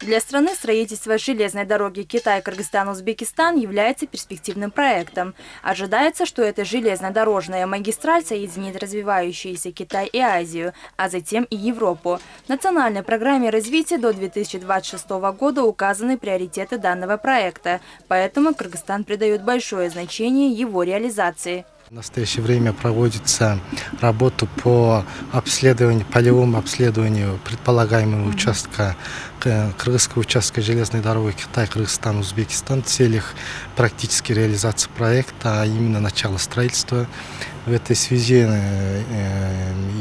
Для страны строительство железной дороги Китай-Кыргызстан-Узбекистан является перспективным проектом. Ожидается, что эта железнодорожная магистраль соединит развивающиеся Китай и Азию, а затем и Европу. В национальной программе развития до 2026 года указаны приоритеты данного проекта, поэтому Кыргызстан придает большое значение его реализации. В настоящее время проводится работа по полевому обследованию предполагаемого участка, кыргызского участка железной дороги Китай-Кыргызстан-Узбекистан в целях практической реализации проекта, а именно начала строительства. В этой связи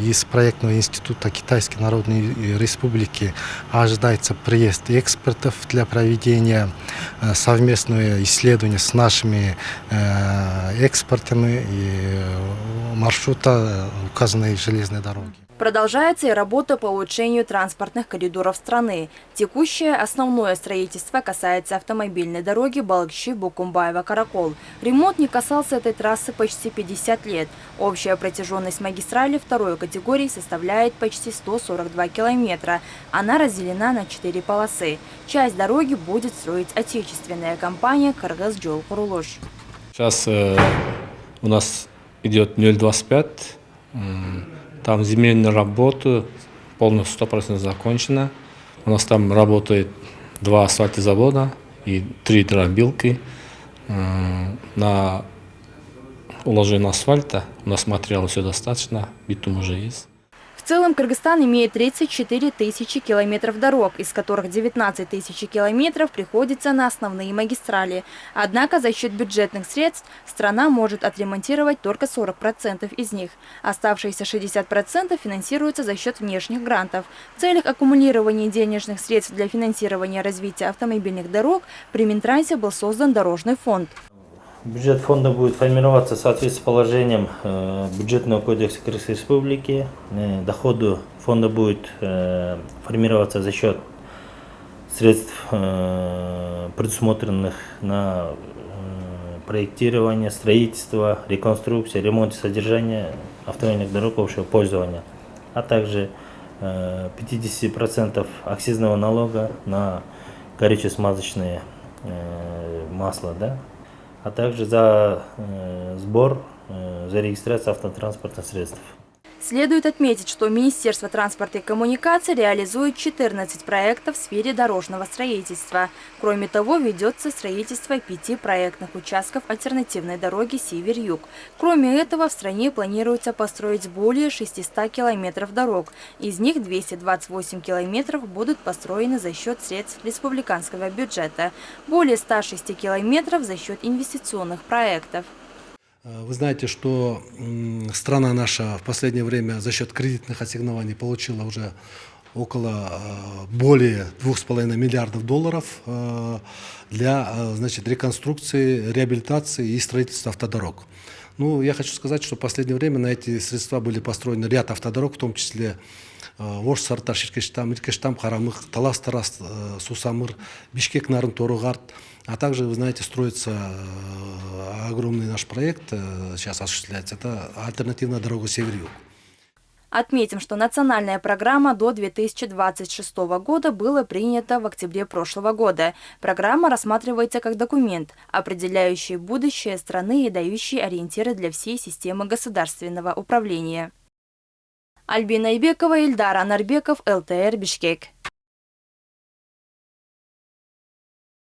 из проектного института Китайской Народной Республики ожидается приезд экспертов для проведения совместного исследования с нашими экспертами и маршрута указанной железной дороги. Продолжается и работа по улучшению транспортных коридоров страны. Текущее основное строительство касается автомобильной дороги Балыкчы-Букумбаева-Каракол. Ремонт не касался этой трассы почти 50 лет. Общая протяженность магистрали второй категории составляет почти 142 километра. Она разделена на 4 полосы. Часть дороги будет строить отечественная компания «Кыргыз-Жол-Курулуш». Сейчас у нас идет 0,25. Там земельная работа полностью 100% закончена. У нас там работает 2 асфальтозавода и 3 дробилки. На уложение асфальта у нас материала все достаточно, битум уже есть. В целом Кыргызстан имеет 34 тысячи километров дорог, из которых 19 тысяч километров приходится на основные магистрали. Однако за счет бюджетных средств страна может отремонтировать только 40% из них. Оставшиеся 60% финансируются за счет внешних грантов. В целях аккумулирования денежных средств для финансирования развития автомобильных дорог при Минтрансе был создан дорожный фонд. Бюджет фонда будет формироваться в соответствии с положением бюджетного кодекса Кыргызской Республики. Доходы фонда будет формироваться за счет средств, предусмотренных на проектирование, строительство, реконструкцию, ремонт и содержание автомобильных дорог общего пользования, а также 50% акцизного налога на горюче-смазочные масла, а также за сбор, за регистрацию автотранспортных средств. Следует отметить, что Министерство транспорта и коммуникаций реализует 14 проектов в сфере дорожного строительства. Кроме того, ведется строительство 5 проектных участков альтернативной дороги Север-Юг. Кроме этого, в стране планируется построить более 600 километров дорог. Из них 228 километров будут построены за счет средств республиканского бюджета, более 106 километров за счет инвестиционных проектов. Вы знаете, что страна наша в последнее время за счет кредитных ассигнований получила уже более 2,5 миллиардов долларов для реконструкции, реабилитации и строительства автодорог. Я хочу сказать, что в последнее время на эти средства были построены ряд автодорог, в том числе Ош-Сартар, Ширкештам, Иркештам, Харамых, Талас-Тарас, Сусамыр, Бишкек-Нарын-Торугарт. А также, вы знаете, строится огромный наш проект, сейчас осуществляется, это альтернативная дорога Север-Юг. Отметим, что национальная программа до 2026 года была принята в октябре прошлого года. Программа рассматривается как документ, определяющий будущее страны и дающий ориентиры для всей системы государственного управления. Альбина Айбекова, Ильдар Анарбеков, ЛТР, Бишкек.